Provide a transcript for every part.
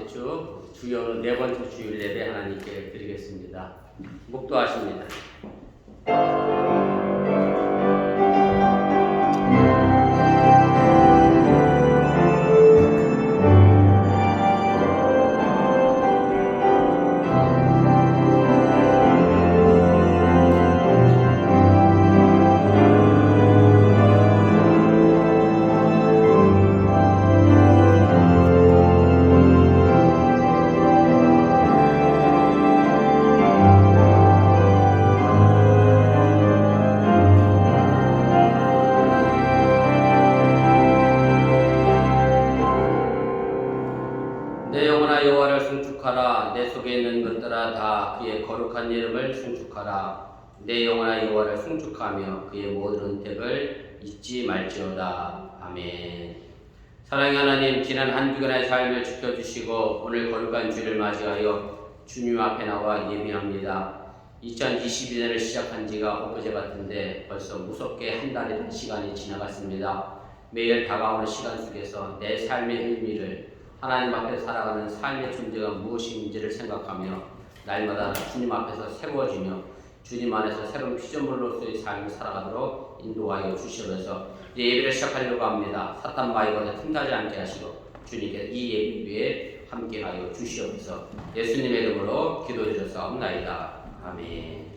번째 주, 주여는 네 번째 주일 예배 하나님께 드리겠습니다. 묵도하십니다. 내 영혼아 여호와를 송축하라. 내 속에 있는 것들아 다 그의 거룩한 이름을 송축하라. 내 영혼아 여호와를 송축하며 그의 모든 은택을 잊지 말지어다. 아멘. 사랑의 하나님, 지난 한 주간의 삶을 지켜주시고 오늘 거룩한 주를 맞이하여 주님 앞에 나와 예배합니다. 2022년을 시작한 지가 엊그제 같은데 벌써 무섭게 한 달이 된 시간이 지나갔습니다. 매일 다가오는 시간 속에서 내 삶의 의미를, 하나님 앞에 살아가는 삶의 존재가 무엇인지를 생각하며 날마다 주님 앞에서 세워지며 주님 안에서 새로운 피조물로서의 삶을 살아가도록 인도하여 주시면서 이제 예배를 시작하려고 합니다. 사탄 마귀가 틈타지 않게 하시고 주님께 이 예배에 함께하여 주시옵소서. 예수님의 이름으로 기도해 주옵나이다. 아멘.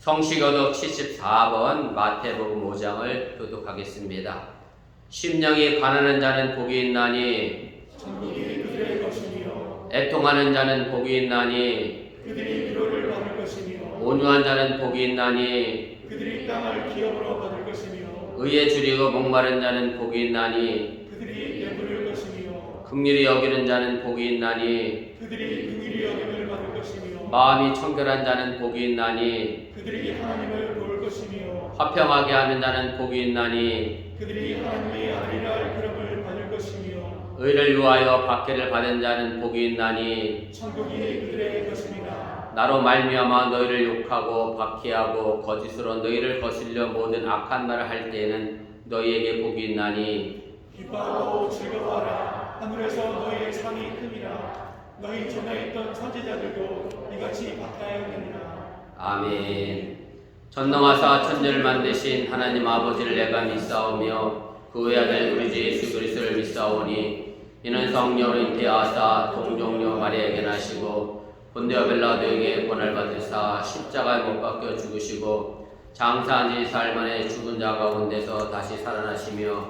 성시교독 74번 마태복음 5장을 교독하겠습니다. 심령이 가난한 자는 복이 있나니 천국이 그들의 것이니요 애통하는 자는 복이 있나니 그들이 위로를 받을 것이니요 온유한 자는 복이 있나니 그들이 땅을 기업으로 받을 것이며 의에 줄이고 목마른 자는 복이 있나니 그들이 배부를 것이며 긍휼히 여기는 자는 복이 있나니 그들이 긍휼히 여김을 받을 것이며 마음이 청결한 자는 복이 있나니 그들이 하나님을 볼 것이며 화평하게 하는 자는 복이 있나니 그들이 하나님의 아들이라 할 그름을 받을 것이며 의를 위하여 박해를 받은 자는 복이 있나니 천국이 그들의 것입니다. 나로 말미암아 너희를 욕하고 박해하고 거짓으로 너희를 거슬려 모든 악한 말을 할 때에는 너희에게 복이 있나니 기뻐하고 즐거워하라. 하늘에서 너희의 상이 큼이라. 너희 전에 있던 선지자들도 이같이 박하였느니라. 아멘. 전능하사 천지를 만드신 하나님 아버지를 내가 믿사오며 그 외아들 우리 주 예수 그리스도를 믿사오니 이는 성령으로 잉태하사 동정녀 마리아에게 나시고 본디오 빌라도에게 고난을 받으사 십자가에 못 박혀 죽으시고 장사한 지 사흘 만에 죽은 자 가운데서 다시 살아나시며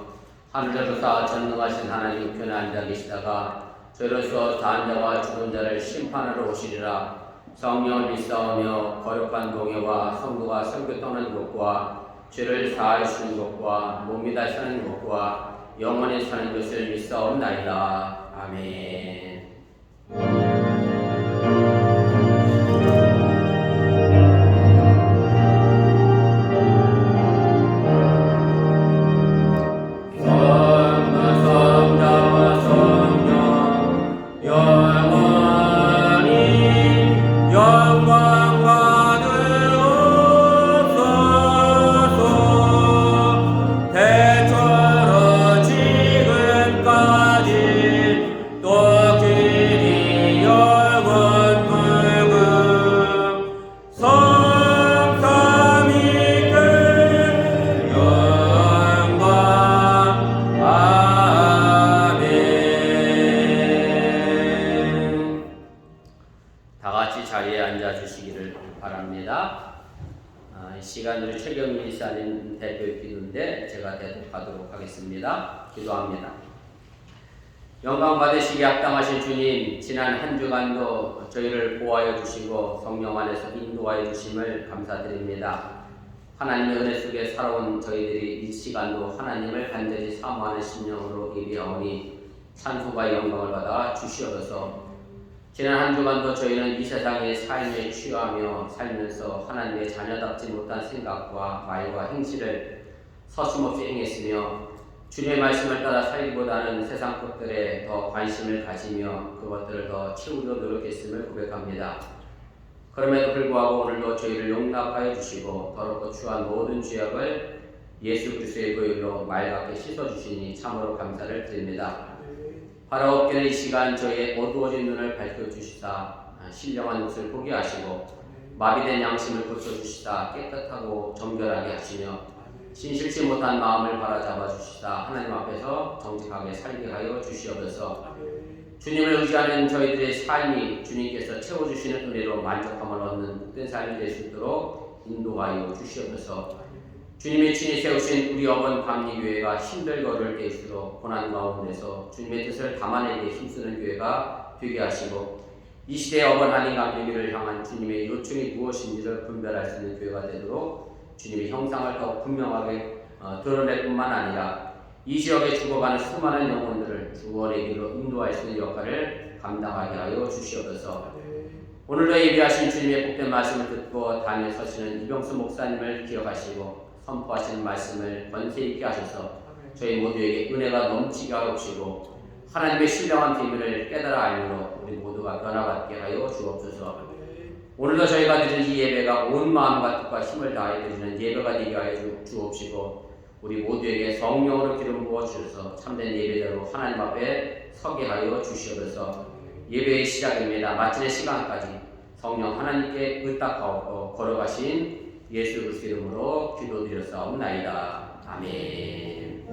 하늘에서 전능하신 하나님 우편에 앉아 계시다가 저희로서 사한 자와 죽은 자를 심판하러 오시리라. 성령을 믿사오며 거룩한 공예와 성도가 설교 떠나는 것과 죄를 사하여 주는 것과 몸이 다시 사는 것과 영원히 사는 것을 믿사옵나이다. 아멘. 시간으로 최경민 시사님 대표의 기도인데 제가 대독하도록 하겠습니다. 기도합니다. 영광 받으시기 합당하신 주님, 지난 한 주간도 저희를 보호하여 주시고 성령 안에서 인도하여 주심을 감사드립니다. 하나님의 은혜 속에 살아온 저희들이 이 시간도 하나님을 간절히 사모하는 심령으로 예비하오니 찬송과 영광을 받아 주시옵소서. 지난 한 주간도 저희는 이 세상의 삶에 취하며 살면서 하나님의 자녀답지 못한 생각과 말과 행실을 서슴없이 행했으며 주님의 말씀을 따라 살기보다는 세상 것들에 더 관심을 가지며 그것들을 더 채우려 노력했음을 고백합니다. 그럼에도 불구하고 오늘도 저희를 용납하여 주시고 더럽고 추한 모든 죄악을 예수 그리스도의 보혈로 맑게 씻어주시니 참으로 감사를 드립니다. 바라옵기는 이 시간 저희의 어두워진 눈을 밝혀주시사 신령한 옷을 보게 하시고 마비된 양심을 고쳐주시사 깨끗하고 정결하게 하시며 진실치 못한 마음을 바라잡아 주시사 하나님 앞에서 정직하게 살게 하여 주시옵소서. 주님을 의지하는 저희들의 삶이 주님께서 채워주시는 은혜로 만족함을 얻는 복된 삶이 될 수 있도록 인도하여 주시옵소서. 주님이 친히 세우신 우리 어번 감리교회가 힘들게 어려울 때일수록 고난 가운데서 주님의 뜻을 담아내기에 힘쓰는 교회가 되게 하시고 이 시대의 어번 한인 감리교회를 향한 주님의 요청이 무엇인지를 분별할 수 있는 교회가 되도록 주님의 형상을 더 분명하게 드러낼 뿐만 아니라 이 지역에 죽어가는 수많은 영혼들을 구원의 길로 인도할 수 있는 역할을 감당하게 하여 주시옵소서. 오늘도 예비하신 주님의 복된 말씀을 듣고 단에 서시는 이병수 목사님을 기억하시고 선포하시는 말씀을 권세 있게 하셔서 저희 모두에게 은혜가 넘치게 하옵시고 하나님의 신령한 비밀을 깨달아 알므로 우리 모두가 변화받게 하여 주옵소서. 오늘도 저희가 드리는 이 예배가 온 마음과 뜻과 힘을 다해 드리는 예배가 되게 하여 주옵시고 우리 모두에게 성령으로 기름 부어 주셔서 참된 예배자로 하나님 앞에 서게 하여 주시옵소서. 예배의 시작입니다. 마침의 시간까지 성령 하나님께 의탁하옵고 걸어가신 예수 그리스도 이름으로 기도드렸사옵나이다. 아멘.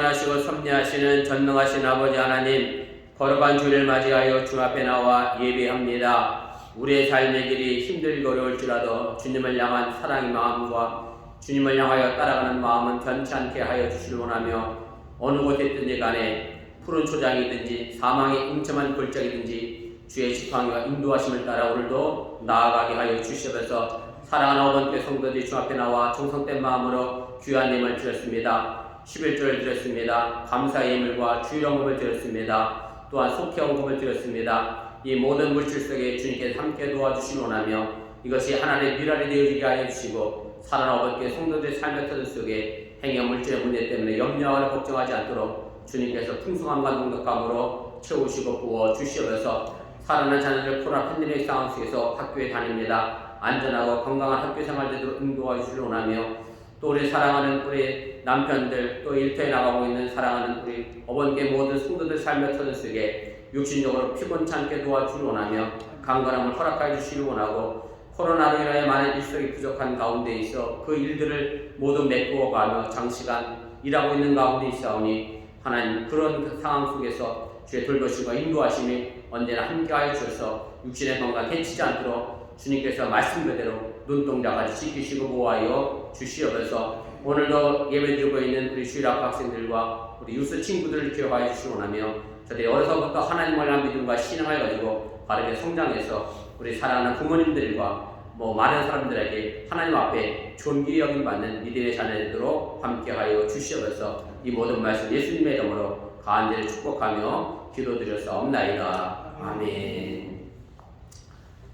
충만하시고 섭리하시는 전능하신 아버지 하나님, 거룩한 주일을 맞이하여 주 앞에 나와 예배합니다. 우리의 삶의 길이 힘들고 어려울지라도 주님을 향한 사랑의 마음과 주님을 향하여 따라가는 마음은 변치 않게 하여 주시길 원하며, 어느 곳에 있든지 간에 푸른 초장이든지 사망의 음침한 골짜기든지 주의 지팡이와 인도하심을 따라 오늘도 나아가게 하여 주시옵소서. 사랑하는 어번께 성도들이 주 앞에 나와 정성된 마음으로 귀한 예물을 드렸습니다. 11조를 드렸습니다. 감사의 예물과 주일 헌금을 드렸습니다. 또한 속회 헌금을 드렸습니다. 이 모든 물질 속에 주님께서 함께 도와주시기 원하며 이것이 하나님의 미랄이 되어지게 하여 주시고, 사랑하는 어번께 성도들의 삶의 터전 속에 행여 물질의 문제 때문에 염려하거나 걱정하지 않도록 주님께서 풍성함과 넉넉함으로 채우시고 부어 주시옵소서. 사랑하는 자녀들 코로나 팬데믹 상황 속에서 학교에 다닙니다. 안전하고 건강한 학교 생활 되도록 인도하여 주시기 원하며, 또 우리 사랑하는 우리 남편들, 또 일터에 나가고 있는 사랑하는 우리 어번께 모든 성도들 삶의 터전 속에 육신적으로 피곤치 않게 도와주시기 원하며 강건함을 허락하여 주시기 원하고, 코로나로 인하여 많은 일손이 부족한 가운데 있어 그 일들을 모두 메꾸어가며 장시간 일하고 있는 가운데 있사오니, 하나님 그런 상황 속에서 주의 돌보심과 인도하심이 언제나 함께하여 주셔서 육신의 건강 해치지 않도록 주님께서 말씀 그대로 눈동자까지 지키시고 보호하여 주시옵소서. 오늘도 예배드리고 있는 우리 주일학교 학생들과 우리 유스 친구들을 기억하여 주시기 원하며, 저들이 어려서부터 하나님을 향한 믿음과 신앙을 가지고 바르게 성장해서 우리 사랑하는 부모님들과 많은 사람들에게 하나님 앞에 존귀 여김받는 믿음의 자녀들도록 함께하여 주시옵소서. 이 모든 말씀 예수님의 이름으로 간절히 축복하며 기도드렸사옵나이다. 아멘.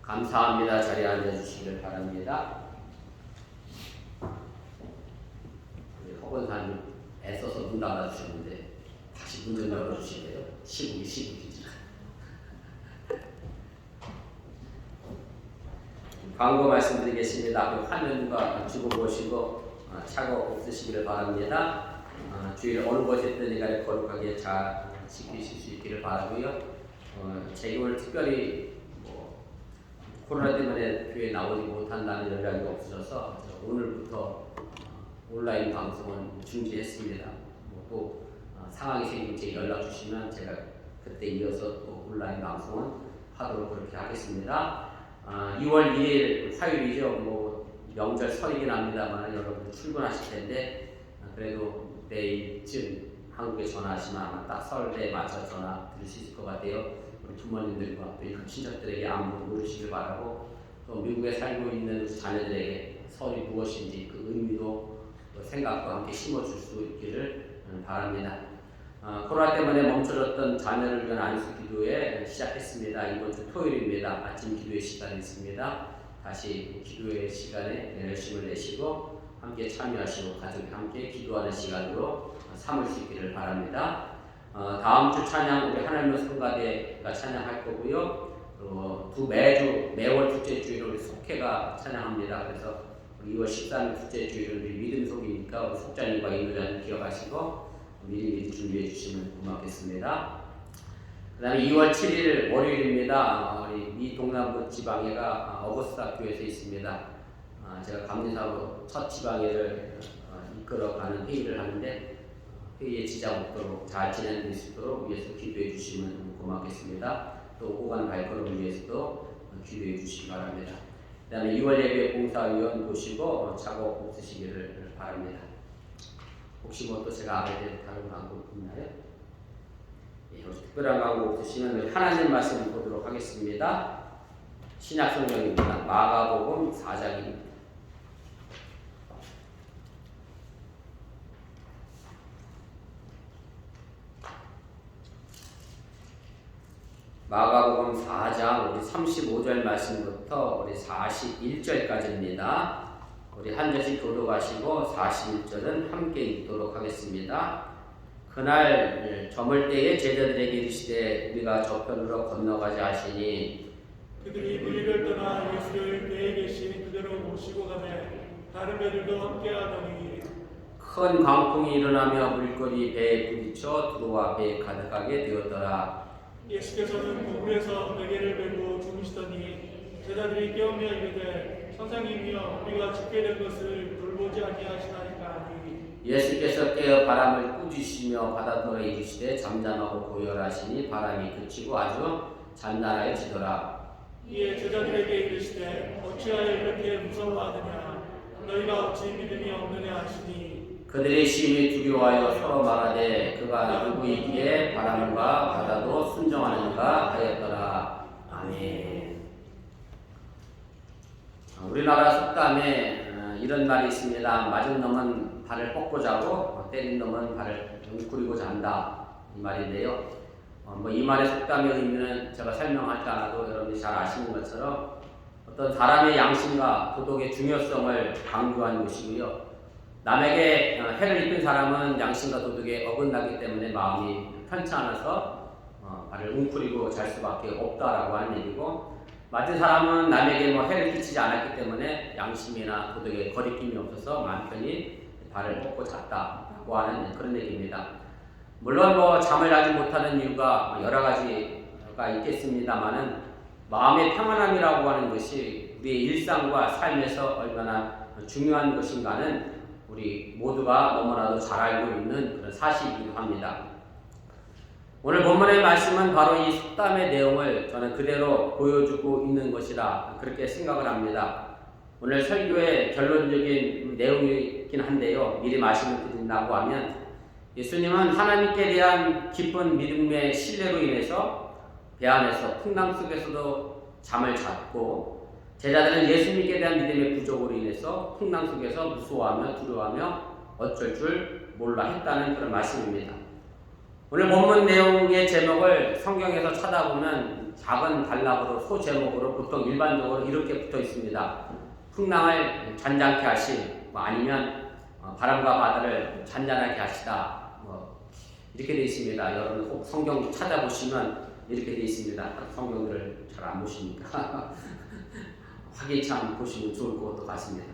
감사합니다. 자리에 앉아주시길 바랍니다. 우리 허건사님 애써서 문 닫아주셨는데 다시 문 좀 열어주시래요. 시국이지. 광고 말씀드리겠습니다. 그 화면과 주고 보시고 착오 없으시기를 바랍니다. 주일 어느 곳에 있든 간에 거룩하게 잘 지키실 수 있기를 바라고요. 제가 오늘 특별히 코로나 때문에 교회에 나오지 못한다는 연락이 없어져서 오늘부터 온라인 방송은 중지했습니다. 또 상황이 생기면 제게 연락 주시면 제가 그때 이어서 또 온라인 방송은 하도록 그렇게 하겠습니다. 2월 2일 화요일이죠. 명절 설이긴 합니다만 여러분들 출근하실 텐데, 그래도 내일쯤 한국에 전화하시면 아마 딱 설에 맞춰 전화 드릴 수 있을 것 같아요. 우리 부모님들과 또 이런 친척들에게 안부 물으시길 바라고, 또 미국에 살고 있는 자녀들에게 설이 무엇인지 그 의미도 생각과 함께 심어줄 수 있기를 바랍니다. 코로나 때문에 멈춰졌던 자녀를 위한 안수 기도회 시작했습니다. 이번 주 토요일입니다. 아침 기도회 시간이 있습니다. 다시 기도회 시간에 열심을 내시고 함께 참여하시고 가족이 함께 기도하는 시간으로 삼을 수 있기를 바랍니다. 다음 주 찬양 우리 하나님의 성가대가 찬양할 거고요. 매월 둘째 주일은 우리 속회가 찬양합니다. 그래서 우리 2월 13일 둘째 주일은 우리 믿음 속이니까 우리 속자님과 인도자님 기억하시고 미리 준비해 주시면 고맙겠습니다. 그 다음에 2월 7일 월요일입니다. 우리 미 동남부 지방회가 어거스타 교회에서 있습니다. 제가 감리사로 첫 지방회를 이끌어가는 회의를 하는데, 회의에 지장 없도록 잘 진행될 수 있도록 위해서 기도해 주시면 고맙겠습니다. 또 오고 가는 발걸음을 위해서도 기도해 주시기 바랍니다. 그 다음에 2월 예배 봉사위원 모시고 작업 없으시기를 바랍니다. 혹시 또 제가 알아야 될 다른 광고 있나요? 혹시 특별한 광고 없으시면 하나님 말씀 보도록 하겠습니다. 신약 성경입니다. 마가복음 4장입니다. 마가복음 4장 우리 35절 말씀부터 우리 41절까지입니다. 우리 한 절씩 교독하시고 41절은 함께 읽도록 하겠습니다. 그날 저물 때에 제자들에게 이르시되 우리가 저편으로 건너가자 하시니, 그들이 무리를 떠나 예수를 배에 계신 그대로 모시고 가매 다른 배들도 함께하더니, 큰 광풍이 일어나며 물꼬리 배에 부딪혀 들어와 배에 가득하게 되었더라. 예수께서는 물에서 베개를 메고 주무시더니 제자들이 깨우며 이르되 선생님이여 우리가 죽게 된 것을 돌보지 아니하시나이까 하니, 예수께서 깨어 바람을 꾸짖으시며 바닷물에 이르시되 잠잠하고 고열하시니 바람이 그치고 아주 잔잔하여지더라. 이에 제자들에게 이르시되 어찌하여 이렇게 무서워하느냐 너희가 어찌 믿음이 없느냐 하시니 그들의 심히 두려워하여 서로 말하되 그가 누구이기에 바람과 바다도 순종하는가 하였더라. 아멘. 우리나라 속담에 이런 말이 있습니다. 맞은 놈은 발을 뻗고 자고 때린 놈은 발을 웅크리고 잔다, 이 말인데요. 이 말의 속담의 의미는 제가 설명하지 않아도 여러분이 잘 아시는 것처럼 어떤 사람의 양심과 도덕의 중요성을 강조한 것이고요. 남에게 해를 입힌 사람은 양심과 도덕에 어긋나기 때문에 마음이 편치 않아서 발을 웅크리고 잘 수밖에 없다라고 하는 얘기고, 맞은 사람은 남에게 해를 끼치지 않았기 때문에 양심이나 도덕에 거리낌이 없어서 마음 편히 발을 뻗고 잤다라고 하는 그런 얘기입니다. 물론 잠을 자지 못하는 이유가 여러 가지가 있겠습니다만은 마음의 평안함이라고 하는 것이 우리의 일상과 삶에서 얼마나 중요한 것인가는 우리 모두가 너무나도 잘 알고 있는 그런 사실이기도 합니다. 오늘 본문의 말씀은 바로 이 속담의 내용을 저는 그대로 보여주고 있는 것이라 그렇게 생각을 합니다. 오늘 설교의 결론적인 내용이긴 한데요. 미리 말씀을 드린다고 하면 예수님은 하나님께 대한 깊은 믿음의 신뢰로 인해서 배 안에서 풍랑 속에서도 잠을 잤고, 제자들은 예수님께 대한 믿음의 부족으로 인해서 풍랑 속에서 무서워하며 두려워하며 어쩔 줄 몰라 했다는 그런 말씀입니다. 오늘 본문 내용의 제목을 성경에서 찾아보면 작은 단락으로 소제목으로 보통 일반적으로 이렇게 붙어 있습니다. 풍랑을 잔잔케 하시, 아니면 바람과 바다를 잔잔하게 하시다, 이렇게 되어 있습니다. 여러분 꼭 성경 찾아보시면 이렇게 되어 있습니다. 성경들을 잘 안 보시니까 화기참 보시면 좋을 것 같습니다.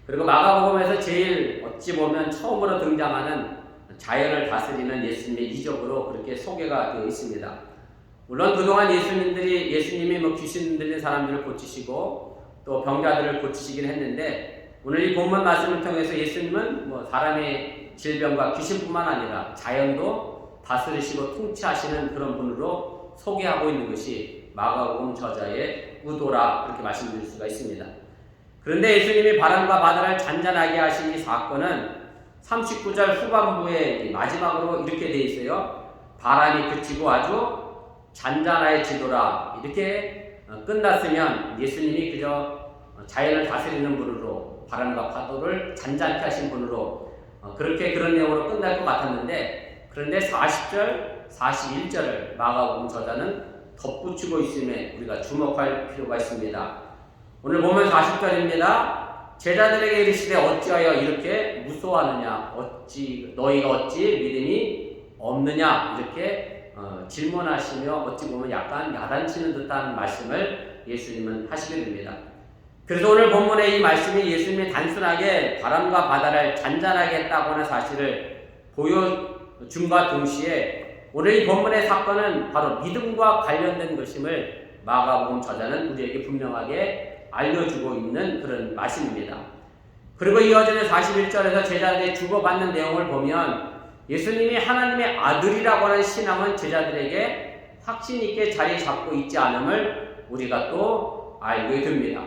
그리고 마가복음에서 제일 어찌 보면 처음으로 등장하는 자연을 다스리는 예수님의 이적으로 그렇게 소개가 되어 있습니다. 물론 그동안 예수님이 귀신 들린 사람들을 고치시고 또 병자들을 고치시긴 했는데, 오늘 이 본문 말씀을 통해서 예수님은 사람의 질병과 귀신뿐만 아니라 자연도 다스리시고 통치하시는 그런 분으로 소개하고 있는 것이 마가복음 저자의 의도라 그렇게 말씀드릴 수가 있습니다. 그런데 예수님이 바람과 바다를 잔잔하게 하신 이 사건은 39절 후반부에 마지막으로 이렇게 되어 있어요. 바람이 그치고 아주 잔잔해지더라, 이렇게 끝났으면 예수님이 그저 자연을 다스리는 분으로, 바람과 파도를 잔잔케 하신 분으로 그런 내용으로 끝날 것 같았는데, 그런데 40절, 41절을 마가복음 저자는 덧붙이고 있음에 우리가 주목할 필요가 있습니다. 오늘 보면 40절입니다. 제자들에게 이르시되 어찌하여 이렇게 무서워하느냐, 너희가 어찌 믿음이 없느냐, 이렇게 질문하시며 어찌 보면 약간 야단치는 듯한 말씀을 예수님은 하시게 됩니다. 그래서 오늘 본문의 이 말씀이 예수님이 단순하게 바람과 바다를 잔잔하게 했다고 하는 사실을 보여줌과 동시에 오늘 이 본문의 사건은 바로 믿음과 관련된 것임을 마가복음 저자는 우리에게 분명하게 알려주고 있는 그런 말씀입니다. 그리고 이어지는 41절에서 제자들이 주고받는 내용을 보면 예수님이 하나님의 아들이라고 하는 신앙은 제자들에게 확신 있게 자리 잡고 있지 않음을 우리가 또 알게 됩니다.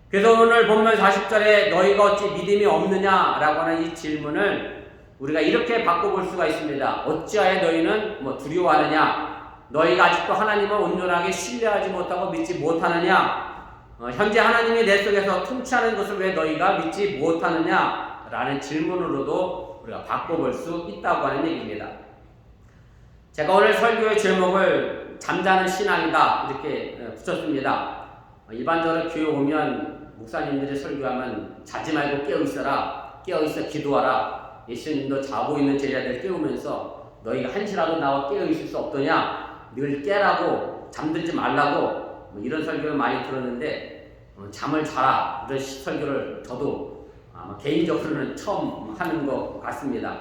그래서 오늘 본문 40절에 너희가 어찌 믿음이 없느냐라고 하는 이 질문을 우리가 이렇게 바꿔볼 수가 있습니다. 어찌하여 너희는 두려워하느냐? 너희가 아직도 하나님을 온전하게 신뢰하지 못하고 믿지 못하느냐? 현재 하나님이 내 속에서 통치하는 것을 왜 너희가 믿지 못하느냐? 라는 질문으로도 우리가 바꿔볼 수 있다고 하는 얘기입니다. 제가 오늘 설교의 제목을 잠자는 신앙이다 이렇게 붙였습니다. 일반적으로 교회 오면 목사님들이 설교하면 자지 말고 깨어있어라, 깨어있어 기도하라, 예수님도 자고 있는 제자들 깨우면서 너희가 한시라도 나와 깨어있을 수 없더냐, 늘 깨라고, 잠들지 말라고 이런 설교를 많이 들었는데 잠을 자라, 이런 설교를 저도 아마 개인적으로는 처음 하는 것 같습니다.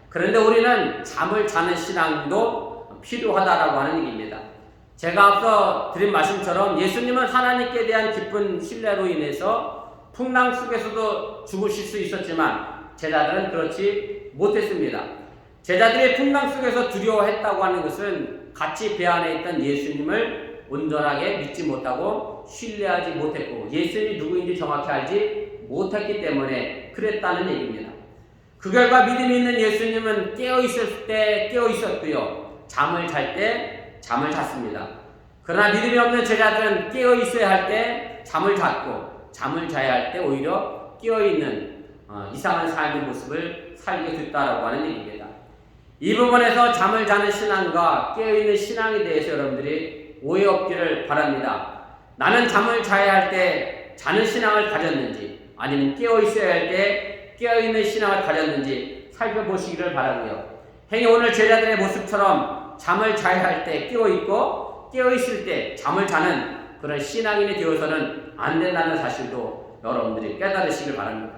그런데 우리는 잠을 자는 신앙도 필요하다라고 하는 얘기입니다. 제가 앞서 드린 말씀처럼 예수님은 하나님께 대한 깊은 신뢰로 인해서 풍랑 속에서도 죽으실 수 있었지만 제자들은 그렇지 못했습니다. 제자들의 풍랑 속에서 두려워했다고 하는 것은 같이 배 안에 있던 예수님을 온전하게 믿지 못하고 신뢰하지 못했고 예수님이 누구인지 정확히 알지 못했기 때문에 그랬다는 얘기입니다. 그 결과 믿음이 있는 예수님은 깨어있을 때 깨어있었고요. 잠을 잘 때 잠을 잤습니다. 그러나 믿음이 없는 제자들은 깨어있어야 할 때 잠을 잤고 잠을 자야 할 때 오히려 깨어있는 이상한 삶의 모습을 살게 됐다라고 하는 얘기입니다. 이 부분에서 잠을 자는 신앙과 깨어있는 신앙에 대해서 여러분들이 오해 없기를 바랍니다. 나는 잠을 자야 할 때 자는 신앙을 가졌는지 아니면 깨어있어야 할 때 깨어있는 신앙을 가졌는지 살펴보시기를 바라고요. 행여 오늘 제자들의 모습처럼 잠을 자야 할 때 깨어있고 깨어있을 때 잠을 자는 그런 신앙인이 되어서는 안 된다는 사실도 여러분들이 깨달으시길 바랍니다.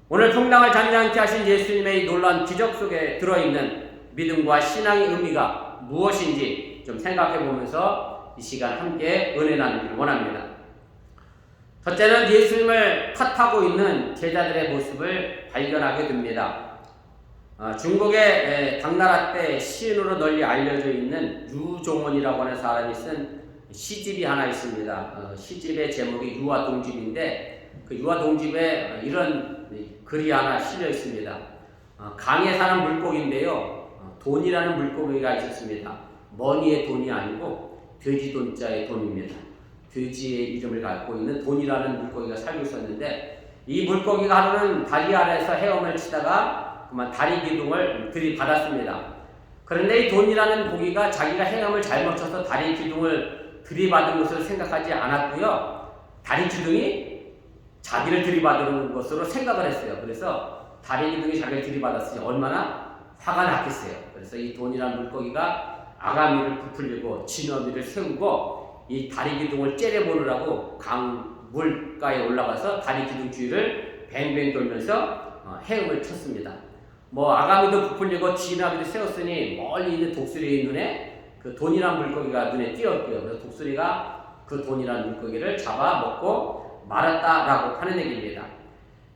오늘 풍랑을 잠잠케 하신 예수님의 이 놀라운 기적 속에 들어있는 믿음과 신앙의 의미가 무엇인지 좀 생각해 보면서 이 시간 함께 은혜 나누기를 원합니다. 첫째는 예수님을 탓하고 있는 제자들의 모습을 발견하게 됩니다. 중국의 당나라 때 시인으로 널리 알려져 있는 유종원이라고 하는 사람이 쓴 시집이 하나 있습니다. 시집의 제목이 유화동집인데 그 유화동집에 이런 글이 하나 실려 있습니다. 강에 사는 물고기인데요. 돈이라는 물고기가 있었습니다. 머니의 돈이 아니고 돼지 돈자의 돈입니다. 돼지의 이름을 갖고 있는 돈이라는 물고기가 살고 있었는데 이 물고기가 하루는 다리 아래에서 헤엄을 치다가 그만 다리 기둥을 들이받았습니다. 그런데 이 돈이라는 고기가 자기가 헤엄을 잘못 쳐서 다리 기둥을 들이받은 것을 생각하지 않았고요. 다리 기둥이 자기를 들이받는 것으로 생각을 했어요. 그래서 다리 기둥이 자기를 들이받았으니 얼마나 화가 났겠어요. 그래서 이 돈이라는 물고기가 아가미를 부풀리고 진어미를 세우고 이 다리 기둥을 째려보느라고 강 물가에 올라가서 다리 기둥 주위를 뱅뱅 돌면서 헤엄을 쳤습니다. 아가미도 부풀리고 진어미도 세웠으니 멀리 있는 독수리의 눈에 그 돈이라는 물고기가 눈에 띄었고요. 그래서 독수리가 그 돈이라는 물고기를 잡아먹고 말았다라고 하는 얘기입니다.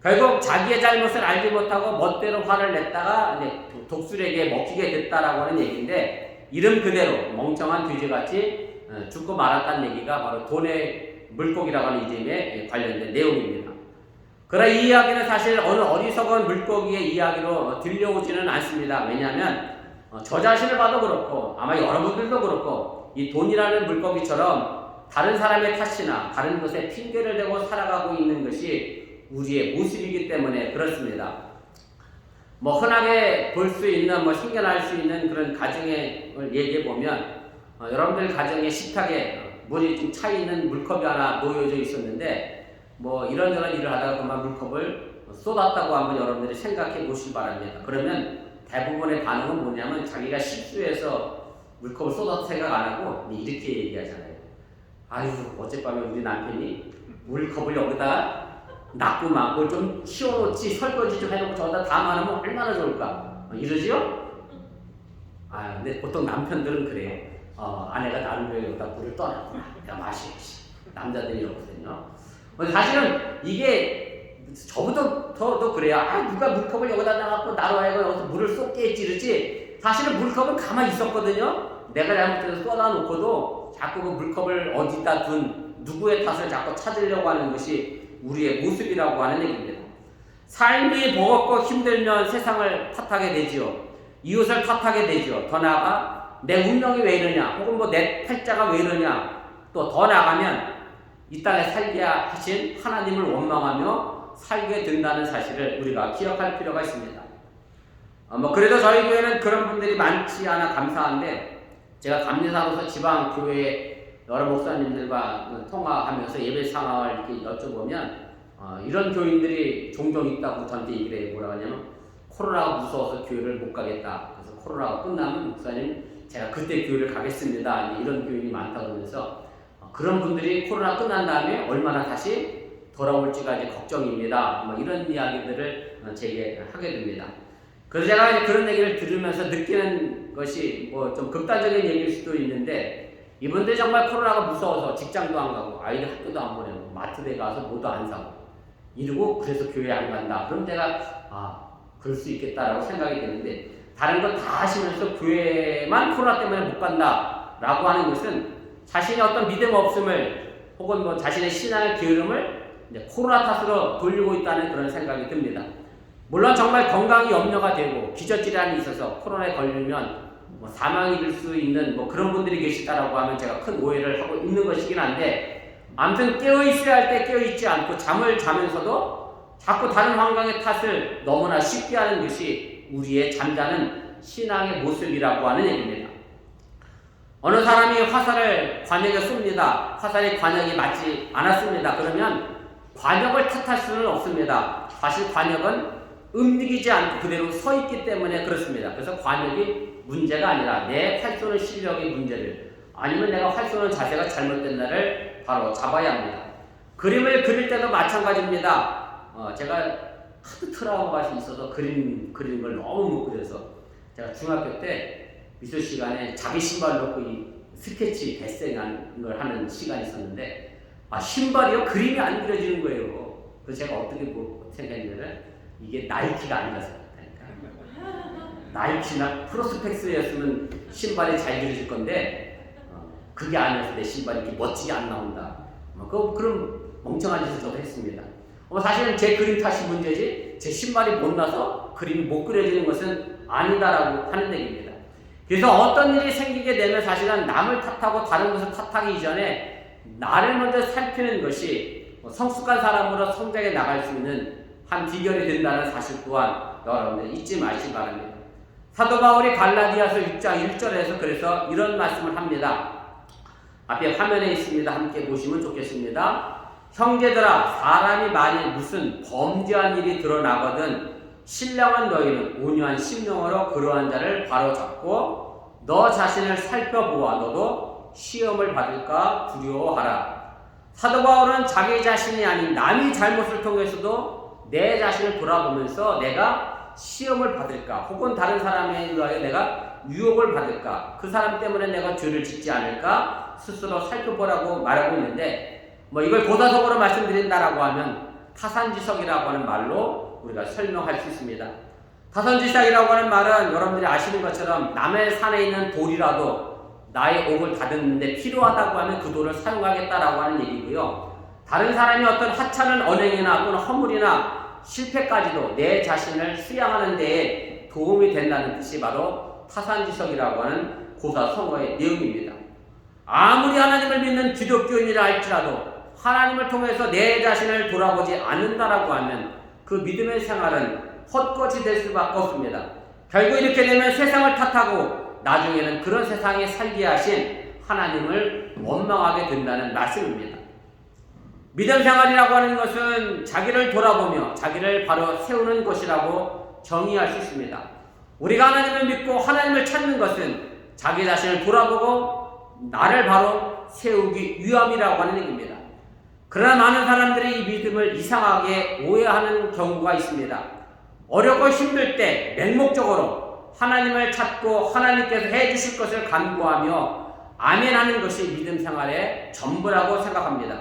결국 자기의 잘못을 알지 못하고 멋대로 화를 냈다가 독수리에게 먹히게 됐다라고 하는 얘기인데 이름 그대로 멍청한 돼지같이 죽고 말았다는 얘기가 바로 돈의 물고기라고 하는 이름에 관련된 내용입니다. 그러나 이 이야기는 사실 어느 어리석은 물고기의 이야기로 들려오지는 않습니다. 왜냐하면 저 자신을 봐도 그렇고 아마 여러분들도 그렇고 이 돈이라는 물고기처럼 다른 사람의 탓이나 다른 것에 핑계를 대고 살아가고 있는 것이 우리의 모습이기 때문에 그렇습니다. 흔하게 볼 수 있는 생겨날 수 있는 그런 가정을 얘기해 보면 여러분들 가정에 식탁에 물이 좀 차 있는 물컵이 하나 놓여져 있었는데 이런저런 일을 하다가 그만 물컵을 쏟았다고 한번 여러분들이 생각해 보시기 바랍니다. 그러면 대부분의 반응은 뭐냐면 자기가 실수해서 물컵을 쏟아서 생각 안 하고 이렇게 얘기하잖아요. 아유 어젯밤에 우리 남편이 물컵을 여기다 놨구만 그걸 좀 치워놓지 설거지 좀 해놓고 저기다 담아놓으면 얼마나 좋을까 이러지요? 근데 보통 남편들은 그래요. 아내가 나를 왜 여기다 물을 떠놨구나 내가 마셔야지. 남자들이 이러거든요. 사실은 이게 저보다 더 그래요. 누가 물컵을 여기다 놔갖고 나로 하여금 여기서 물을 쏟게 했지 이러지. 사실은 물컵은 가만히 있었거든요. 내가 잘못해서 쏟아놓고도 자꾸 그 물컵을 어디다 둔 누구의 탓을 자꾸 찾으려고 하는 것이 우리의 모습이라고 하는 얘기입니다. 삶이 버겁고 힘들면 세상을 탓하게 되지요. 이웃을 탓하게 되지요. 더 나아가 내 운명이 왜 이러냐 혹은 내 팔자가 왜 이러냐 또 더 나아가면 이 땅에 살게 하신 하나님을 원망하며 살게 된다는 사실을 우리가 기억할 필요가 있습니다. 그래도 저희 교회는 그런 분들이 많지 않아 감사한데 제가 감리사로서 지방 교회 여러 목사님들과 통화하면서 예배 상황을 이렇게 여쭤보면 이런 교인들이 종종 있다고 저한테 얘기를 해요. 뭐라고 하냐면 코로나가 무서워서 교회를 못 가겠다. 그래서 코로나가 끝나면 목사님 제가 그때 교회를 가겠습니다. 이런 교인이 많다고 하면서 그런 분들이 코로나 끝난 다음에 얼마나 다시 돌아올지가 이제 걱정입니다. 이런 이야기들을 제게 하게 됩니다. 그래서 제가 이제 그런 얘기를 들으면서 느끼는 것이 좀 극단적인 얘기일 수도 있는데 이분들 정말 코로나가 무서워서 직장도 안 가고 아이들 학교도 안 보내고 마트에 가서 뭐도 안 사고 이러고 그래서 교회 안 간다. 그럼 내가 그럴 수 있겠다라고 생각이 되는데, 다른 거 다 하시면서 교회만 코로나 때문에 못 간다라고 하는 것은 자신의 어떤 믿음 없음을 혹은 뭐 자신의 신앙의 게으름을 코로나 탓으로 돌리고 있다는 그런 생각이 듭니다. 물론 정말 건강이 염려가 되고 기저질환이 있어서 코로나에 걸리면 뭐 사망이 될 수 있는 뭐 그런 분들이 계시다라고 하면 제가 큰 오해를 하고 있는 것이긴 한데, 아무튼 깨어있어야 할 때 깨어있지 않고 잠을 자면서도 자꾸 다른 환경의 탓을 너무나 쉽게 하는 것이 우리의 잠자는 신앙의 모습이라고 하는 얘기입니다. 어느 사람이 화살을 관역에 쏩니다. 화살이 관역이 맞지 않았습니다. 그러면 관역을 탓할 수는 없습니다. 사실 관역은 움직이지 않고 그대로 서 있기 때문에 그렇습니다. 그래서 관역이 문제가 아니라 내 활 쏘는 실력의 문제를, 아니면 내가 활 쏘는 자세가 잘못된 날을 바로 잡아야 합니다. 그림을 그릴 때도 마찬가지입니다. 제가 하도 트라우마가 있어서 그리는 걸 너무 못 그려서 제가 중학교 때 미술 시간에 자기 신발 놓고 이 스케치 데생한 걸 하는 시간이 있었는데, 신발이요? 그림이 안 그려지는 거예요. 그래서 제가 어떻게 생각했냐면 이게 나이키가 아니라서 그렇다니까. 나이키나 프로스펙스였으면 신발이 잘 그려질 건데 그게 아니어서 내 신발이 이렇게 멋지게 안 나온다. 그럼 멍청한 짓을 저도 했습니다. 사실은 제 그림 탓이 문제지 제 신발이 못 나서 그림이 못 그려지는 것은 아니다라고 하는 얘기입니다. 그래서 어떤 일이 생기게 되면 사실은 남을 탓하고 다른 것을 탓하기 이전에 나를 먼저 살피는 것이 성숙한 사람으로 성장해 나갈 수 있는 한 비결이 된다는 사실 또한 여러분들 잊지 마시기 바랍니다. 사도 바울이 갈라디아서 6장 1절에서 그래서 이런 말씀을 합니다. 앞에 화면에 있습니다. 함께 보시면 좋겠습니다. 형제들아, 사람이 만일 무슨 범죄한 일이 드러나거든 신령한 너희는 온유한 심령으로 그러한 자를 바로잡고 너 자신을 살펴보아 너도 시험을 받을까 두려워하라. 사도 바울은 자기 자신이 아닌 남의 잘못을 통해서도 내 자신을 돌아보면서 내가 시험을 받을까, 혹은 다른 사람에 의하여 내가 유혹을 받을까, 그 사람 때문에 내가 죄를 짓지 않을까 스스로 살펴보라고 말하고 있는데, 이걸 고사성어로 말씀드린다라고 하면 타산지석이라고 하는 말로 우리가 설명할 수 있습니다. 타산지석이라고 하는 말은 여러분들이 아시는 것처럼 남의 산에 있는 돌이라도 나의 옥을 다듬는데 필요하다고 하면 그 돌을 사용하겠다라고 하는 얘기고요. 다른 사람이 어떤 하찮은 언행이나 또는 허물이나 실패까지도 내 자신을 수양하는 데에 도움이 된다는 뜻이 바로 타산지석이라고 하는 고사성어의 내용입니다. 아무리 하나님을 믿는 기독교인이라 할지라도 하나님을 통해서 내 자신을 돌아보지 않는다라고 하면 그 믿음의 생활은 헛것이 될 수밖에 없습니다. 결국 이렇게 되면 세상을 탓하고 나중에는 그런 세상에 살게 하신 하나님을 원망하게 된다는 말씀입니다. 믿음 생활이라고 하는 것은 자기를 돌아보며 자기를 바로 세우는 것이라고 정의할 수 있습니다. 우리가 하나님을 믿고 하나님을 찾는 것은 자기 자신을 돌아보고 나를 바로 세우기 위함이라고 하는 얘기입니다. 그러나 많은 사람들이 이 믿음을 이상하게 오해하는 경우가 있습니다. 어렵고 힘들 때 맹목적으로 하나님을 찾고 하나님께서 해주실 것을 간구하며 아멘하는 것이 믿음 생활의 전부라고 생각합니다.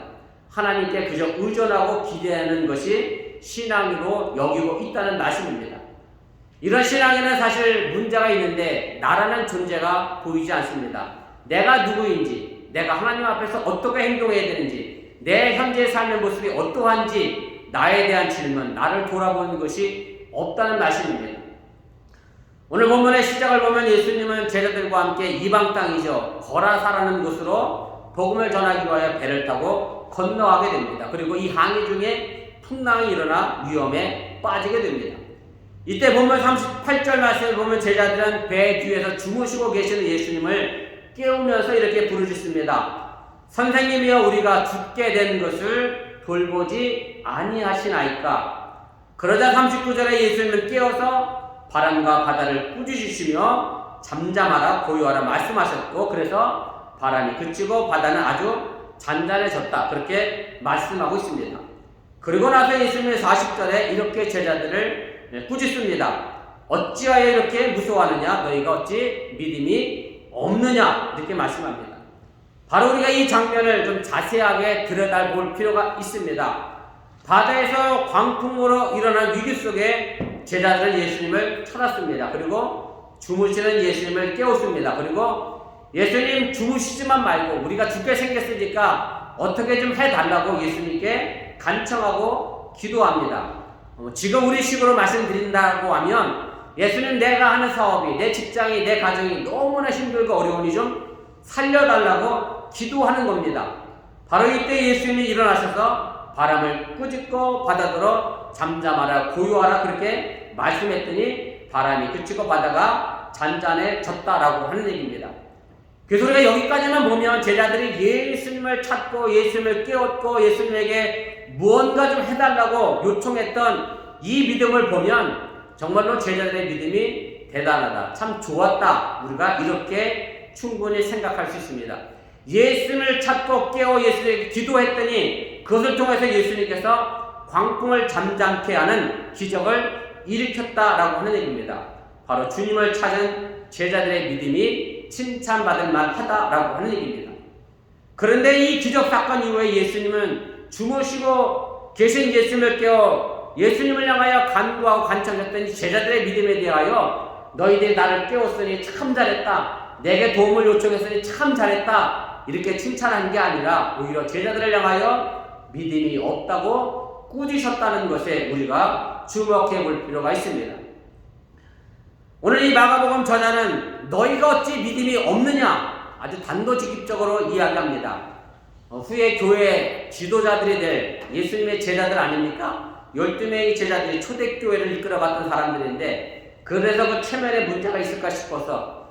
하나님께 그저 의존하고 기대하는 것이 신앙으로 여기고 있다는 말씀입니다. 이런 신앙에는 사실 문제가 있는데 나라는 존재가 보이지 않습니다. 내가 누구인지, 내가 하나님 앞에서 어떻게 행동해야 되는지, 내 현재 삶의 모습이 어떠한지 나에 대한 질문, 나를 돌아보는 것이 없다는 말씀입니다. 오늘 본문의 시작을 보면 예수님은 제자들과 함께 이방 땅이죠, 거라사라는 곳으로 복음을 전하기 위하여 배를 타고 건너가게 됩니다. 그리고 이 항해 중에 풍랑이 일어나 위험에 빠지게 됩니다. 이때 본문 38절 말씀을 보면 제자들은 배 뒤에서 주무시고 계시는 예수님을 깨우면서 이렇게 부르짖습니다. 선생님이여, 우리가 죽게 된 것을 돌보지 아니하시나이까. 그러자 39절에 예수님은 깨어서 바람과 바다를 꾸짖으시며 잠잠하라 고요하라 말씀하셨고, 그래서 바람이 그치고 바다는 아주 잔잔해졌다, 그렇게 말씀하고 있습니다. 그리고 나서 예수님은 40절에 이렇게 제자들을 꾸짖습니다. 어찌하여 이렇게 무서워하느냐, 너희가 어찌 믿음이 없느냐, 이렇게 말씀합니다. 바로 우리가 이 장면을 좀 자세하게 들여다볼 필요가 있습니다. 바다에서 광풍으로 일어난 위기 속에 제자들은 예수님을 찾았습니다. 그리고 주무시는 예수님을 깨웠습니다. 그리고 예수님 주무시지만 말고 우리가 죽게 생겼으니까 어떻게 좀 해달라고 예수님께 간청하고 기도합니다. 지금 우리 식으로 말씀드린다고 하면 예수님, 내가 하는 사업이, 내 직장이, 내 가정이 너무나 힘들고 어려우니 좀 살려달라고 기도하는 겁니다. 바로 이때 예수님이 일어나셔서 바람을 꾸짖고 바다들어 잠잠하라 고요하라 그렇게 말씀했더니 바람이 그치고 바다가 잔잔해졌다라고 하는 얘기입니다. 그래서 우리가 여기까지만 보면 제자들이 예수님을 찾고 예수님을 깨웠고 예수님에게 무언가 좀 해달라고 요청했던 이 믿음을 보면 정말로 제자들의 믿음이 대단하다, 참 좋았다, 우리가 이렇게 충분히 생각할 수 있습니다. 예수님을 찾고 깨워 예수님에게 기도했더니 그것을 통해서 예수님께서 광풍을 잠잠케 하는 기적을 일으켰다라고 하는 얘기입니다. 바로 주님을 찾은 제자들의 믿음이 칭찬받을 만하다라고 하는 얘기입니다. 그런데 이 기적 사건 이후에 예수님은 주무시고 계신 예수님을 깨워 예수님을 향하여 간구하고 간청했더니 제자들의 믿음에 대하여 너희들이 나를 깨웠으니 참 잘했다, 내게 도움을 요청했으니 참 잘했다, 이렇게 칭찬한 게 아니라 오히려 제자들을 향하여 믿음이 없다고 꾸짖었다는 것에 우리가 주목해 볼 필요가 있습니다. 오늘 이 마가복음 저자는 너희가 어찌 믿음이 없느냐 아주 단도직입적으로 이야기합니다. 후에 교회 지도자들이 될 예수님의 제자들 아닙니까? 12명의 제자들이 초대교회를 이끌어갔던 사람들인데 그래서 그 체면에 문제가 있을까 싶어서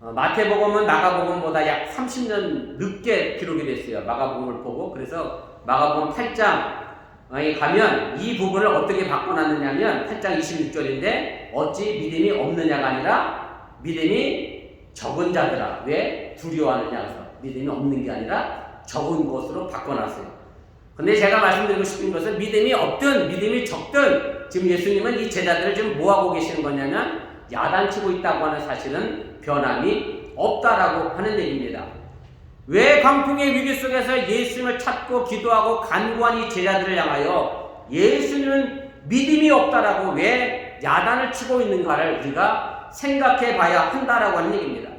마태복음은 마가복음보다 약 30년 늦게 기록이 됐어요. 마가복음을 보고. 그래서 마가복음 8장에 가면 이 부분을 어떻게 바꿔놨느냐면 8장 26절인데 어찌 믿음이 없느냐가 아니라 믿음이 적은 자들아 왜 두려워하느냐 해서 믿음이 없는 게 아니라 적은 것으로 바꿔놨어요. 근데 제가 말씀드리고 싶은 것은 믿음이 없든 믿음이 적든 지금 예수님은 이 제자들을 지금 뭐하고 계시는 거냐면 야단치고 있다고 하는 사실은 변함이 없다라고 하는 얘기입니다. 왜 광풍의 위기 속에서 예수님을 찾고 기도하고 간구한 이 제자들을 향하여 예수님은 믿음이 없다라고 왜 야단을 치고 있는가를 우리가 생각해 봐야 한다라고 하는 얘기입니다.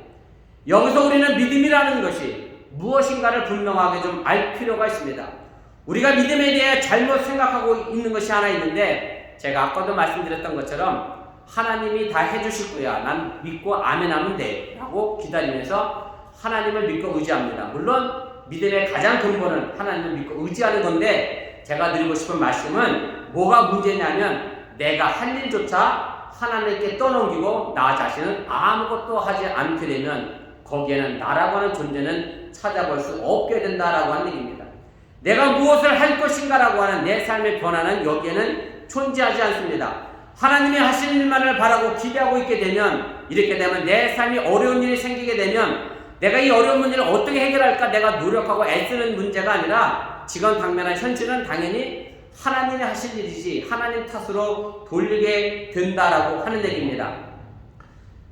여기서 우리는 믿음이라는 것이 무엇인가를 분명하게 좀 알 필요가 있습니다. 우리가 믿음에 대해 잘못 생각하고 있는 것이 하나 있는데 제가 아까도 말씀드렸던 것처럼 하나님이 다 해주실 거야, 난 믿고 아멘하면 돼 라고 기다리면서 하나님을 믿고 의지합니다. 물론 믿음의 가장 근본은 하나님을 믿고 의지하는 건데 제가 드리고 싶은 말씀은 뭐가 문제냐면 내가 할 일조차 하나님께 떠넘기고 나 자신은 아무것도 하지 않게 되면 거기에는 나라고 하는 존재는 찾아볼 수 없게 된다라고 하는 얘기입니다. 내가 무엇을 할 것인가라고 하는 내 삶의 변화는 여기에는 존재하지 않습니다. 하나님이 하시는 일만을 바라고 기대하고 있게 되면 이렇게 되면 내 삶이 어려운 일이 생기게 되면 내가 이 어려운 문제를 어떻게 해결할까 내가 노력하고 애쓰는 문제가 아니라 지금 당면한 현실은 당연히 하나님이 하실 일이지 하나님 탓으로 돌리게 된다라고 하는 얘기입니다.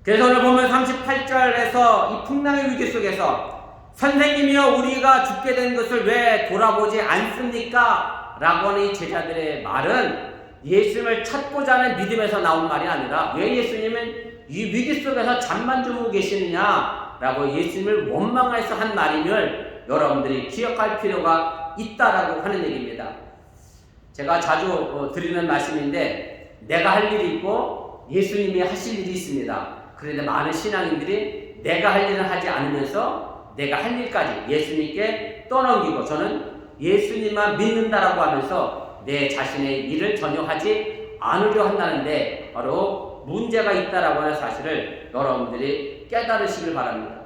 그래서 오늘 보면 38절에서 이 풍랑의 위기 속에서 선생님이여 우리가 죽게 된 것을 왜 돌아보지 않습니까? 라고 하는 이 제자들의 말은 예수님을 찾고자 하는 믿음에서 나온 말이 아니라 왜 예수님은 이 위기 속에서 잠만 주무고 계시느냐 라고 예수님을 원망해서 한 말임을 여러분들이 기억할 필요가 있다라고 하는 얘기입니다. 제가 자주 드리는 말씀인데 내가 할 일이 있고 예수님이 하실 일이 있습니다. 그런데 많은 신앙인들이 내가 할 일을 하지 않으면서 내가 할 일까지 예수님께 떠넘기고 저는 예수님만 믿는다라고 하면서 내 자신의 일을 전혀 하지 않으려 한다는데 바로 문제가 있다라고 하는 사실을 여러분들이 깨달으시길 바랍니다.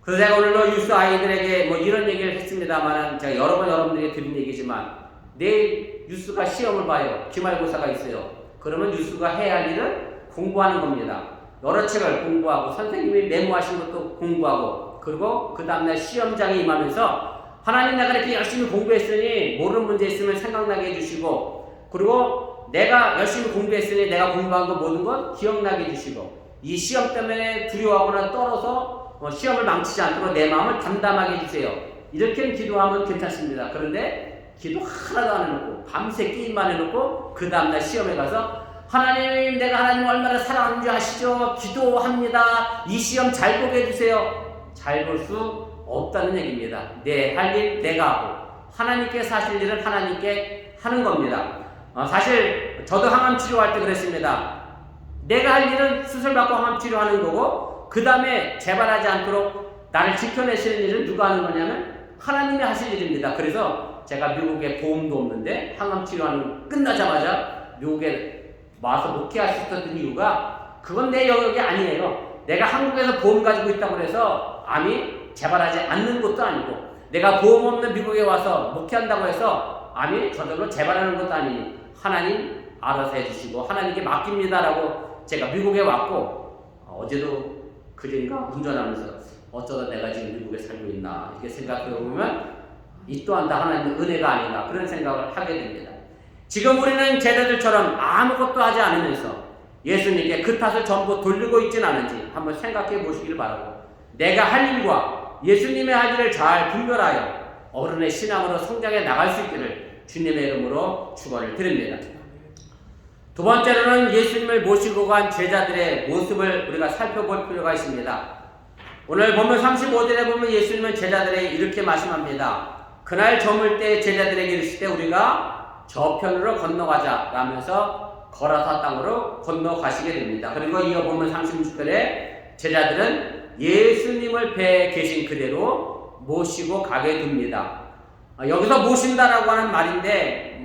그래서 제가 오늘도 유스 아이들에게 뭐 이런 얘기를 했습니다만 제가 여러 번 여러분들에게 드린 얘기지만 내일 유스가 시험을 봐요. 기말고사가 있어요. 그러면 유스가 해야 할 일은 공부하는 겁니다. 여러 책을 공부하고 선생님이 메모하신 것도 공부하고 그리고 그 다음날 시험장에 임하면서 하나님 내가 이렇게 열심히 공부했으니 모르는 문제 있으면 생각나게 해주시고 그리고 내가 열심히 공부했으니 내가 공부한 거 모든 건 기억나게 해주시고 이 시험 때문에 두려워하거나 떨어서 시험을 망치지 않도록 내 마음을 담담하게 해주세요. 이렇게는 기도하면 괜찮습니다. 그런데 기도 하나도 안 해놓고 밤새 게임만 해놓고 그 다음날 시험에 가서 하나님, 내가 하나님 얼마나 사랑하는 줄 아시죠? 기도합니다. 이 시험 잘 보게 해주세요. 잘 볼 수 없다는 얘기입니다. 내 할 일 내가 하고 하나님께 하실 일은 하나님께 하는 겁니다. 사실 저도 항암 치료할 때 그랬습니다. 내가 할 일은 수술받고 항암 치료하는 거고 그 다음에 재발하지 않도록 나를 지켜내시는 일은 누가 하는 거냐면 하나님이 하실 일입니다. 그래서 제가 미국에 보험도 없는데 항암 치료하는 끝나자마자 미국에 와서 목회할 수 있었던 이유가 그건 내 영역이 아니에요. 내가 한국에서 보험 가지고 있다고 해서 암이 재발하지 않는 것도 아니고 내가 보험 없는 미국에 와서 목회한다고 해서 암이 저절로 재발하는 것도 아니니 하나님 알아서 해주시고 하나님께 맡깁니다라고 제가 미국에 왔고 어제도 그린가 운전하면서 어쩌다 내가 지금 미국에 살고 있나 이렇게 생각해보면 이 또한 다 하나님의 은혜가 아닌가 그런 생각을 하게 됩니다. 지금 우리는 제자들처럼 아무것도 하지 않으면서 예수님께 그 탓을 전부 돌리고 있진 않은지 한번 생각해 보시길 바라고 내가 할 일과 예수님의 할 일을 잘 분별하여 어른의 신앙으로 성장해 나갈 수 있기를 주님의 이름으로 축원을 드립니다. 두 번째로는 예수님을 모시고 간 제자들의 모습을 우리가 살펴볼 필요가 있습니다. 오늘 본문 35절에 보면 예수님은 제자들에게 이렇게 말씀합니다. 그날 저물 때 제자들에게 이르시되 우리가 저편으로 건너가자 라면서 거라사 땅으로 건너가시게 됩니다. 그리고 이어 보면 36절에 제자들은 예수님을 배에 계신 그대로 모시고 가게 됩니다. 여기서 모신다라고 하는 말인데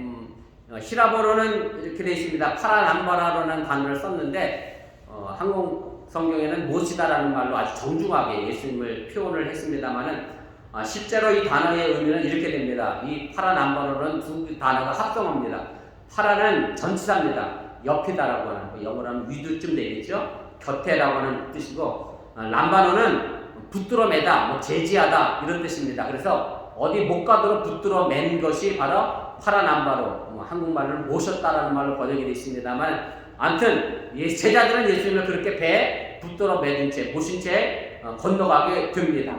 히라보로는 이렇게 되어 있습니다. 파라남바라라는 단어를 썼는데 한국 성경에는 모시다라는 말로 아주 정중하게 예수님을 표현을 했습니다만은 실제로 이 단어의 의미는 이렇게 됩니다. 이 파라남바로는 두 단어가 합성어입니다. 파라는 전치사입니다. 옆이다라고 하는 영어로 하면 위드쯤 되겠죠. 곁에라고 하는 뜻이고 람바노는 붙들어 매다, 제지하다 이런 뜻입니다. 그래서 어디 못 가도록 붙들어 맨 것이 바로 파라남바로 한국말로는 모셨다라는 말로 번역이 되어 있습니다만 아무튼 제자들은 예수님을 그렇게 배에 붙들어 매든 채 모신 채 건너가게 됩니다.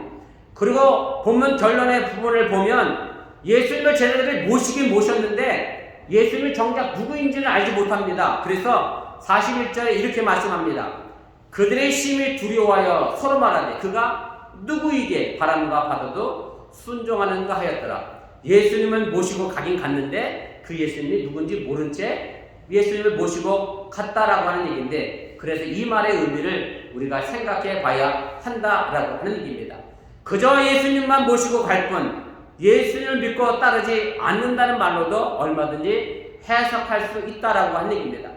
그리고 본문 결론의 부분을 보면 예수님을 제자들이 모시긴 모셨는데 예수님이 정작 누구인지는 알지 못합니다. 그래서 41절에 이렇게 말씀합니다. 그들의 심히 두려워하여 서로 말하되 그가 누구이게 바람과 바다도 순종하는가 하였더라. 예수님은 모시고 가긴 갔는데 그 예수님이 누군지 모른 채 예수님을 모시고 갔다라고 하는 얘기인데 그래서 이 말의 의미를 우리가 생각해 봐야 한다라고 하는 얘기입니다. 그저 예수님만 모시고 갈 뿐 예수님을 믿고 따르지 않는다는 말로도 얼마든지 해석할 수 있다라고 하는 얘기입니다.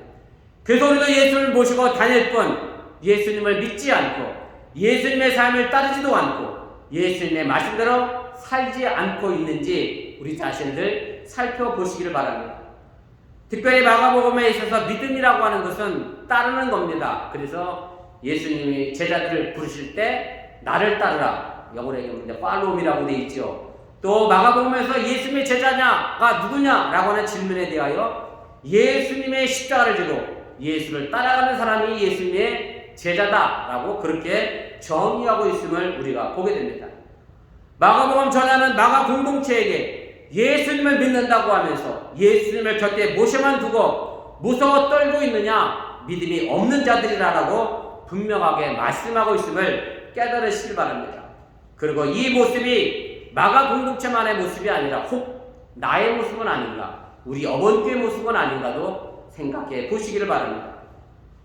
그래서 우리도 예수님을 모시고 다닐 뿐 예수님을 믿지 않고 예수님의 삶을 따르지도 않고 예수님의 말씀대로 살지 않고 있는지 우리 자신을 살펴보시기를 바랍니다. 특별히 마가복음에 있어서 믿음이라고 하는 것은 따르는 겁니다. 그래서 예수님이 제자들을 부르실 때 나를 따르라 영어로 얘기하면 follow me라고 되어 있죠. 또 마가복음에서 예수님의 제자냐가 누구냐라고 하는 질문에 대하여 예수님의 십자가를 지고 예수를 따라가는 사람이 예수님의 제자다라고 그렇게 정의하고 있음을 우리가 보게 됩니다. 마가복음 저자는 마가 공동체에게 예수님을 믿는다고 하면서 예수님을 곁에 모셔만 두고 무서워 떨고 있느냐 믿음이 없는 자들이라고 분명하게 말씀하고 있음을 깨달으시길 바랍니다. 그리고 이 모습이 마가 공동체만의 모습이 아니라 혹 나의 모습은 아닌가 우리 어번교의 모습은 아닌가도 생각해 보시기를 바랍니다.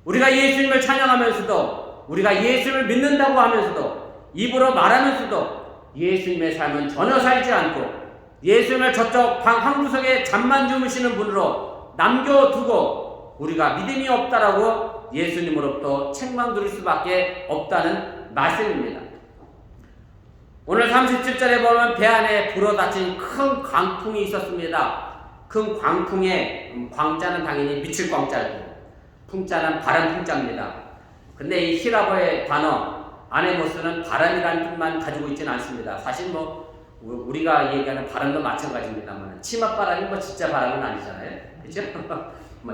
우리가 예수님을 찬양하면서도 우리가 예수님을 믿는다고 하면서도 입으로 말하면서도 예수님의 삶은 전혀 살지 않고 예수님을 저쪽 방 한 구석에 잠만 주무시는 분으로 남겨두고 우리가 믿음이 없다라고 예수님으로부터 책망 들을 수밖에 없다는 말씀입니다. 오늘 37절에 보면 배 안에 불어닥친 큰 광풍이 있었습니다. 큰 광풍에 광자는 당연히 미칠 광자고 풍자는 바람 풍자입니다. 근데 이 히라보의 단어 아네모스는 바람이라는 뜻만 가지고 있지는 않습니다. 사실 우리가 얘기하는 바람도 마찬가지입니다만 치맛바람이 진짜 바람은 아니잖아요. 그렇죠?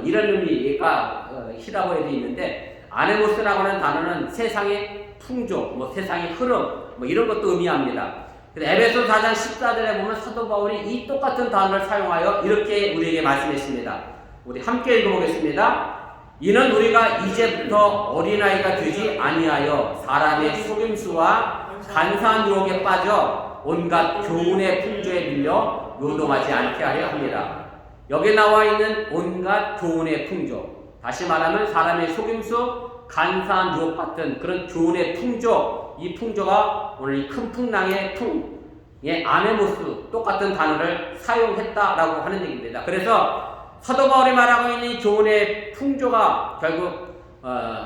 이런 의미가 히라보에 되어 있는데 아네모스라고 하는 단어는 세상의 풍조, 세상의 흐름 이런 것도 의미합니다. 에베소 4장 14절에 보면 사도 바울이 이 똑같은 단어를 사용하여 이렇게 우리에게 말씀했습니다. 우리 함께 읽어보겠습니다. 이는 우리가 이제부터 어린아이가 되지 아니하여 사람의 속임수와 간사한 유혹에 빠져 온갖 교훈의 풍조에 밀려 요동하지 않게 하려 합니다. 여기 나와 있는 온갖 교훈의 풍조, 다시 말하면 사람의 속임수, 간사한 유혹 같은 그런 교훈의 풍조, 이 풍조가 오늘 이 큰 풍랑의 풍의 아네모스 똑같은 단어를 사용했다라고 하는 얘기입니다. 그래서 사도 바울이 말하고 있는 이 교훈의 풍조가 결국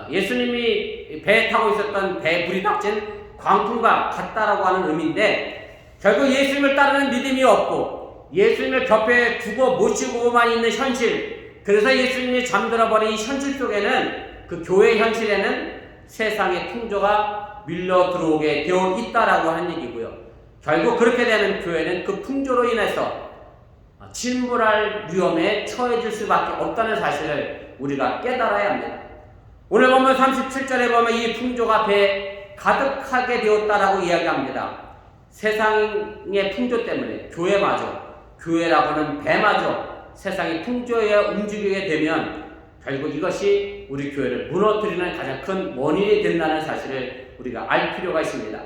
예수님이 배에 타고 있었던 배에 불이 닥친 광풍과 같다라고 하는 의미인데, 결국 예수님을 따르는 믿음이 없고 예수님을 곁에 두고 모시고만 있는 현실, 그래서 예수님이 잠들어버린 이 현실 속에는, 그 교회 현실에는 세상의 풍조가 밀려 들어오게 되어 있다라고 하는 얘기고요. 결국 그렇게 되는 교회는 그 풍조로 인해서 침몰할 위험에 처해질 수밖에 없다는 사실을 우리가 깨달아야 합니다. 오늘 보면 37절에 보면 이 풍조가 배에 가득하게 되었다라고 이야기합니다. 세상의 풍조 때문에 교회라고는 배마저 세상의 풍조에 움직이게 되면 결국 이것이 우리 교회를 무너뜨리는 가장 큰 원인이 된다는 사실을 우리가 알 필요가 있습니다.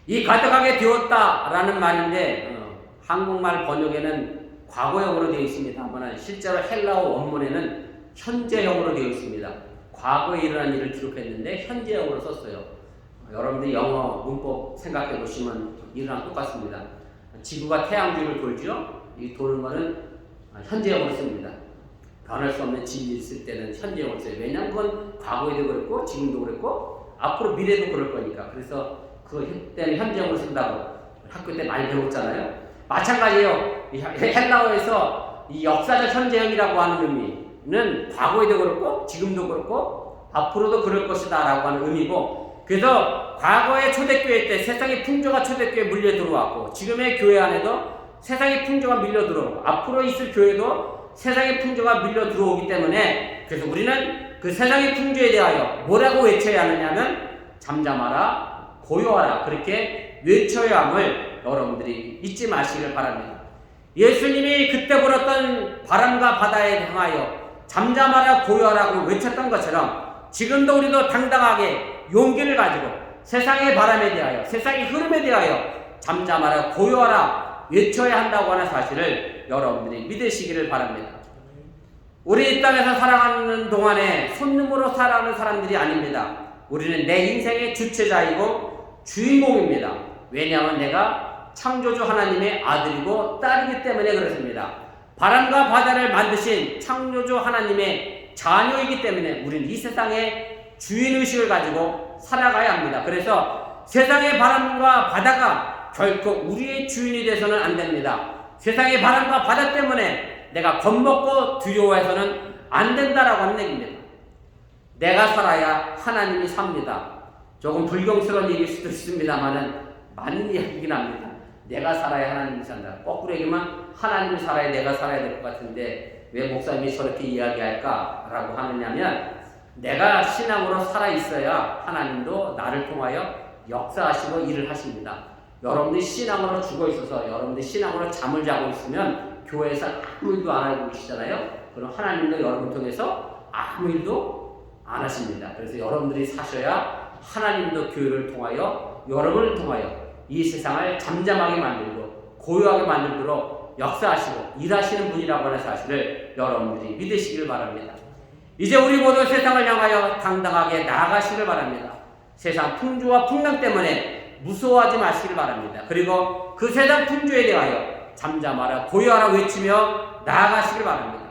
이 가득하게 되었다라는 말인데 한국말 번역에는 과거형으로 되어 있습니다만 실제로 헬라어 원문에는 현재형으로 되어 있습니다. 과거에 일어난 일을 기록했는데 현재형으로 썼어요. 여러분들 영어 문법 생각해 보시면 이랑 똑같습니다. 지구가 태양주를 돌죠. 이 도는 거는 현재형으로 씁니다. 변할 수 없는 진리 있을 때는 현재형으로 써요. 왜냐하면 그건 과거에도 그랬고 지금도 그랬고 앞으로 미래도 그럴 거니까. 그래서 그때는 현재형으로 쓴다고 학교 때 많이 배웠잖아요. 마찬가지예요. 헬라어에서 이 역사적 현재형이라고 하는 의미는 과거에도 그렇고 지금도 그렇고 앞으로도 그럴 것이다 라고 하는 의미고, 그래서 과거의 초대교회 때 세상의 풍조가 초대교회에 물려 들어왔고 지금의 교회 안에도 세상의 풍조가 밀려 들어오고 앞으로 있을 교회도 세상의 풍조가 밀려 들어오기 때문에, 그래서 우리는 그 세상의 풍조에 대하여 뭐라고 외쳐야 하느냐면 잠잠하라, 고요하라, 그렇게 외쳐야 함을 여러분들이 잊지 마시길 바랍니다. 예수님이 그때 불었던 바람과 바다에 향하여 잠잠하라 고요하라고 외쳤던 것처럼 지금도 우리도 당당하게 용기를 가지고 세상의 바람에 대하여, 세상의 흐름에 대하여 잠잠하라 고요하라 외쳐야 한다고 하는 사실을 여러분들이 믿으시기를 바랍니다. 우리 이 땅에서 살아가는 동안에 손님으로 살아가는 사람들이 아닙니다. 우리는 내 인생의 주체자이고 주인공입니다. 왜냐하면 내가 창조주 하나님의 아들이고 딸이기 때문에 그렇습니다. 바람과 바다를 만드신 창조주 하나님의 자녀이기 때문에 우리는 이 세상의 주인의식을 가지고 살아가야 합니다. 그래서 세상의 바람과 바다가 결코 우리의 주인이 돼서는 안 됩니다. 세상의 바람과 바다 때문에 내가 겁먹고 두려워해서는 안 된다라고 하는 얘기입니다. 내가 살아야 하나님이 삽니다. 조금 불경스러운 얘기일 수도 있습니다만은 맞는 이야기긴 합니다. 내가 살아야 하나님이 산다. 거꾸로 얘기하면 하나님이 살아야 내가 살아야 될 것 같은데 왜 목사님이 저렇게 이야기할까라고 하느냐면, 내가 신앙으로 살아있어야 하나님도 나를 통하여 역사하시고 일을 하십니다. 여러분들이 신앙으로 죽어있어서 여러분들이 신앙으로 잠을 자고 있으면 교회에서 아무 일도 안 하고 계시잖아요. 그럼 하나님도 여러분 통해서 아무 일도 안 하십니다. 그래서 여러분들이 사셔야 하나님도 교회를 통하여 여러분을 통하여 이 세상을 잠잠하게 만들고 고요하게 만들도록 역사하시고 일하시는 분이라고 하는 사실을 여러분들이 믿으시길 바랍니다. 이제 우리 모두 세상을 향하여 당당하게 나아가시길 바랍니다. 세상 풍조와 풍랑 때문에 무서워하지 마시길 바랍니다. 그리고 그 세상 풍조에 대하여 잠잠하라 고요하라 외치며 나아가시길 바랍니다.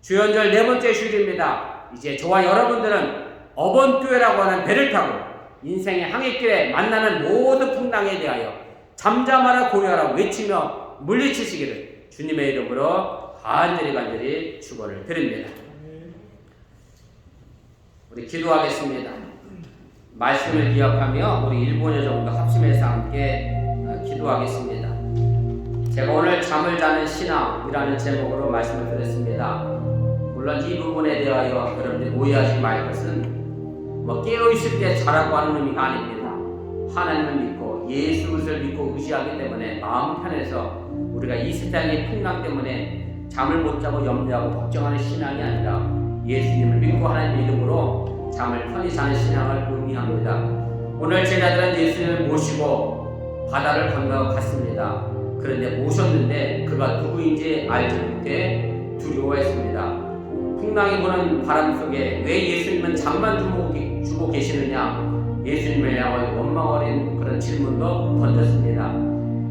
주연절 네 번째 주일입니다. 이제 저와 여러분들은 어번교회라고 하는 배를 타고 인생의 항해길에 만나는 모든 풍랑에 대하여 잠잠하라 고요하라 외치며 물리치시기를 주님의 이름으로 간절히 축원을 드립니다. 우리 기도하겠습니다. 말씀을 기억하며 우리 1분여 정도 합심해서 함께 기도하겠습니다. 제가 오늘 잠을 자는 신앙이라는 제목으로 말씀을 드렸습니다. 물론 이 부분에 대하여 여러분들이 오해하지 말 것은 깨어있을 때 자라고 하는 의미가 아닙니다. 하나님을 믿고 예수 그리스도를 믿고 의지하기 때문에 마음 편해서 우리가 이 세상의 풍랑 때문에 잠을 못 자고 염려하고 걱정하는 신앙이 아니라 예수님을 믿고 하는 믿음으로 잠을 편히 자는 신앙을 의미합니다. 오늘 제자들은 예수님을 모시고 바다를 건너갔습니다. 그런데 모셨는데 그가 누구인지 알지 못해 두려워했습니다. 풍랑이 부는 바람 속에 왜 예수님은 잠만 주고 계시느냐, 예수님을 향하여 원망 어린 그런 질문도 던졌습니다.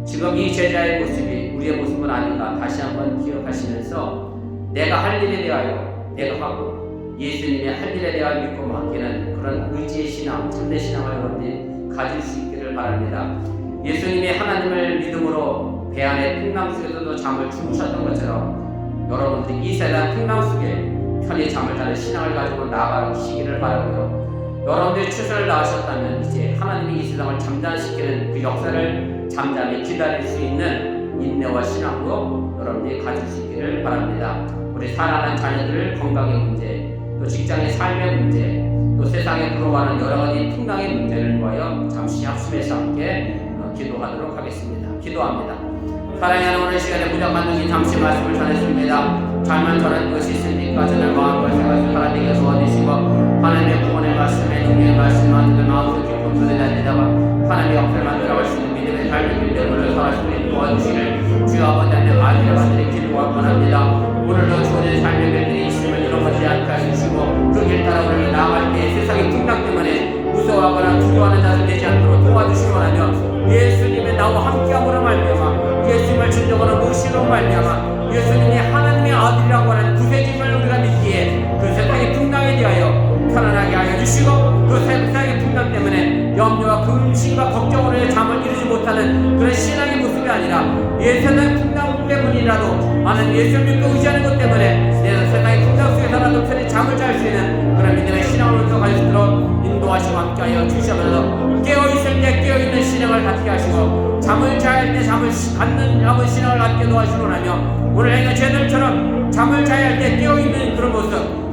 지금 이 제자의 모습이 우리의 모습은 아닌가 다시 한번 기억하시면서 내가 할 일에 대하여 내가 하고 예수님의 할 일에 대하여 믿고 맡기는 그런 의지의 신앙, 참된 신앙을 여러분들이 가질 수 있기를 바랍니다. 예수님이 하나님을 믿음으로 배 안에 풍랑 속에서도 잠을 주무셨던 것처럼 여러분들이 이 세상 풍랑 속에 편히 잠을 자는 신앙을 가지고 나아가시기를 바라고요. 여러분들이 최선을 다하셨다면 이제 하나님이 이 세상을 잠잠시키는 그 역사를 잠잠히 기다릴 수 있는 인내와 신앙도 여러분들이 가질 수 있기를 바랍니다. 우리 사랑하는 자녀들 건강의 문제, 또 직장의 삶의 문제, 또 세상에 불어가는 여러 가지 풍랑의 문제를 위하여 잠시 합심해서 함께 기도하도록 하겠습니다. 기도합니다. 사랑하는 오늘 시간에 부족한 잠시 말씀을 전했습니다. 잘만 전한 것이 있습니까? 저는 마음과 생각을 하나님께 도와주시고 하나님의 구원의 말씀에 중요한 말씀만 마음속 깊은 들여다니다가 하나님의 역사를 만들어갈 수 있는 믿음의 삶의 길들을 살아갈 수 있는 도와주시길 주여 아버지 하나님 아들의 받들의 기도가 원합니다. 오늘도 주어진 삶의 길들이 있음을 잃어버리지 않게 해주시고 그 길 따라 우리를 나아갈 때 세상의 풍랑 때문에 무서워하거나 두려워하는 자들 되지 않도록 도와주시기 원하며 예수님의 나와 함께함으로 말미암아 예수님을 진정으로 모시로 말미암아 예수님이 하나님의 아들이라고 하는 구세주를 우리가 믿기에 그 세상의 풍랑에 대하여 편안하게 하여 주시고 그 세상의 풍랑 때문에 염려와 근심과 걱정으로 잠을 이루지 못하는 그런 신앙의 모습이 아니라 세상의 풍랑 때문이라도 나는 예수를 믿고 의지하는 것 때문에 내 세상의 풍랑 속에서라도 편히 잠을 잘 수 있는 그런 믿음의 신앙을 가질 수 있도록 인도하시고 함께하여 주시면서 깨어있을 때 깨어있는 신앙을 갖게 하시고 잠을 잘 때 잠을 갖는 신앙을 갖게 도와주시오라며 오늘 행여 제들처럼 잠을 자야 할 때 깨어있는 그런 모습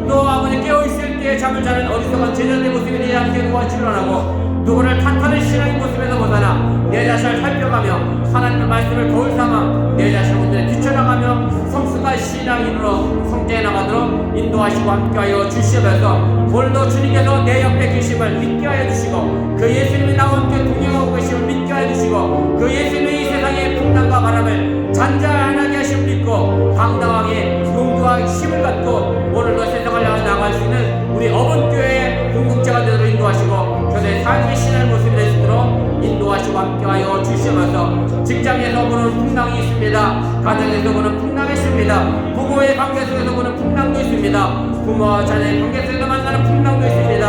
또 아버지 깨어있을 때 잠을 자는 어리석은 제자들의 모습이 되지 않게 도와주시오라고 누구를 탓하는 신앙의 모습에서 벗어나 내 자신을 살펴가며 하나님의 말씀을 거울 삼아 내 자신을 온전히 비춰나가며 성숙한 신앙인으로 성장해 나가도록 인도하시고 함께하여 주시면서 오늘도 주님께서 내 옆에 계심을 믿게 하여 주시고 그 예수님이 나와 함께 동행하고 계심을 믿게 하여 주시고 그 예수님이 이 세상의 풍랑과 바람을 잔잔하게 하심을 믿고 당당하게 용기와 힘을 갖고 오늘도 세상을 향해 나아갈 수 있는 우리 어본교회의 공동체가 되도록 인도하시고 교회의 삶의 신앙의 모습이 될 수 있도록 인도하시고 함께하여 주시면서 직장에서 보는 풍랑이 있습니다. 가정에서 보는 풍랑이 있습니다. 부모의 관계 속에서 보는 풍랑도 있습니다. 부모와 자녀의 관계 속에서 만나는 풍랑도 있습니다.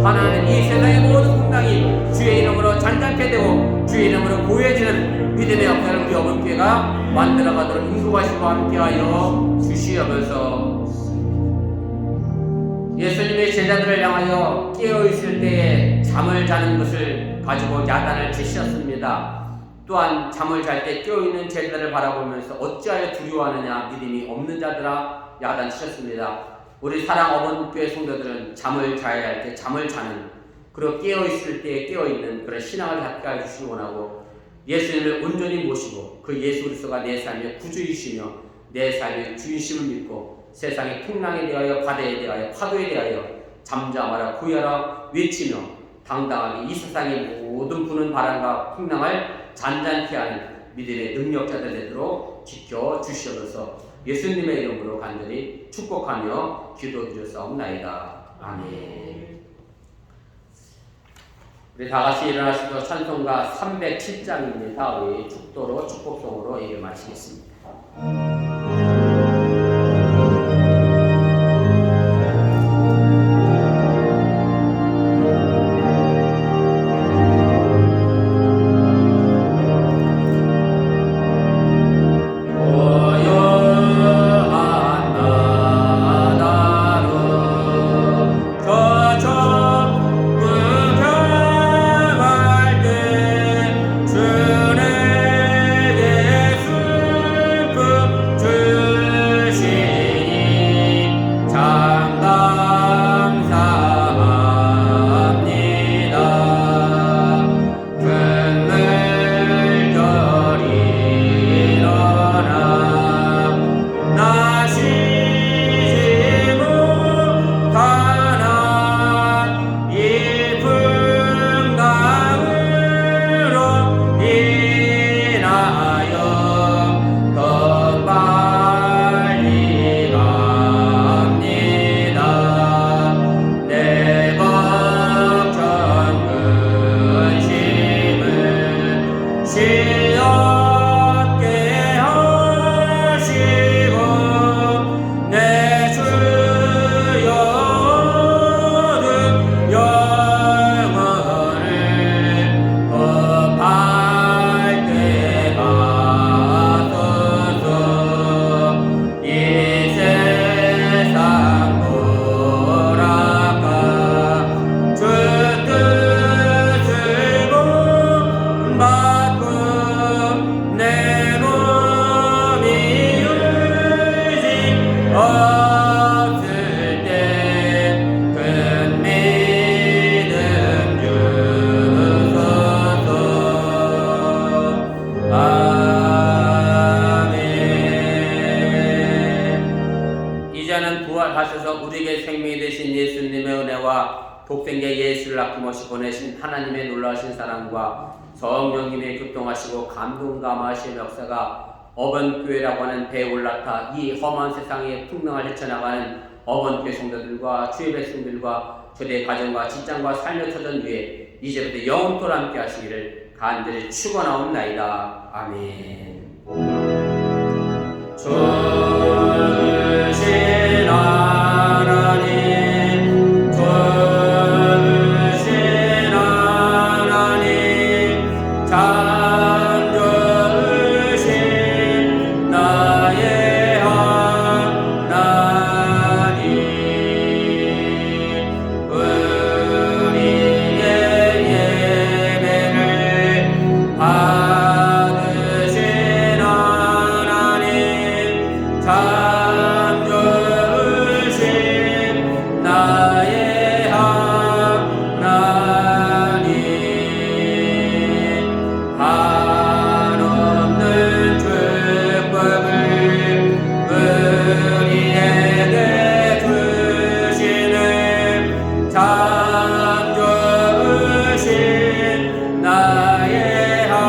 하나님 이 세상의 모든 풍랑이 주의 이름으로 잔잔케 되고 주의 이름으로 고해지는 믿음의 역사를 우리 어본교회가 만들어가도록 인도하시고 함께하여 주시면서 예수님의 제자들을 향하여 깨어있을 때에 잠을 자는 것을 가지고 야단을 제시했습니다. 또한 잠을 잘 때 깨어있는 제자들을 바라보면서 어찌하여 두려워하느냐 믿음이 없는 자들아 야단치셨습니다. 우리 사랑 어본교회 성도들은 잠을 자야 할 때 잠을 자는 그리고 깨어있을 때에 깨어있는 그런 신앙을 갖게 해주시기 원하고 예수님을 온전히 모시고 그 예수 그리스도가 내 삶의 구주이시며 내 삶의 주인심을 믿고 세상의 풍랑에 대하여 바다에 대하여 파도에 대하여 잠잠하라 구하라 외치며 당당하게 이 세상의 모든 부는 바람과 풍랑을 잔잔케 하는 믿음의 능력자들 되도록 지켜주시면서 예수님의 이름으로 간절히 축복하며 기도드렸사옵나이다. 아멘. 우리 다같이 일어나셔서 찬송가 307장입니다. 우리 축도로 축복송으로 예배 마치겠습니다. 주내게 슬픔 이제는 부활하셔서 우리에게 생명이 되신 예수님의 은혜와 독생자 예수를 아낌없이 보내신 하나님의 놀라우신 사랑과 성령님의 교통하시고 감동감화하신 역사가 어번교회라고 하는 배에 올라타 이 험한 세상에 풍랑을 헤쳐나가는 어번교회 성도들과 주의 백성들과 저들의 가정과 직장과 삶의 터전 위에 이제부터 영원토록 함께 하시기를 간절히 축원하옵나이다. 아멘. 주신 하나님, 주신 하나님, 참 주신 나의 하나님, 우리의 예배를 받으신 하나님, 참 주신 나의 하나님, 한없는 축복을 우리에게 주시는 참 주신 나의 하나님.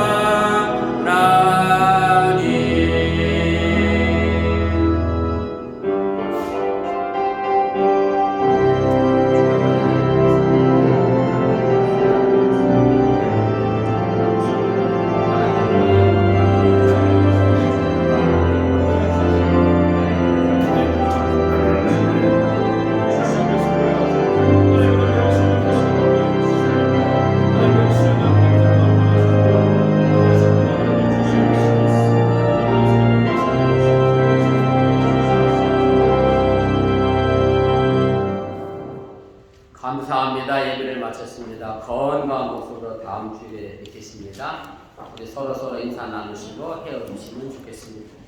감사합니다. 예배를 마쳤습니다. 건강한 목소리로 다음 주에 뵙겠습니다. 우리 서로 인사 나누시고 헤어지시면 좋겠습니다.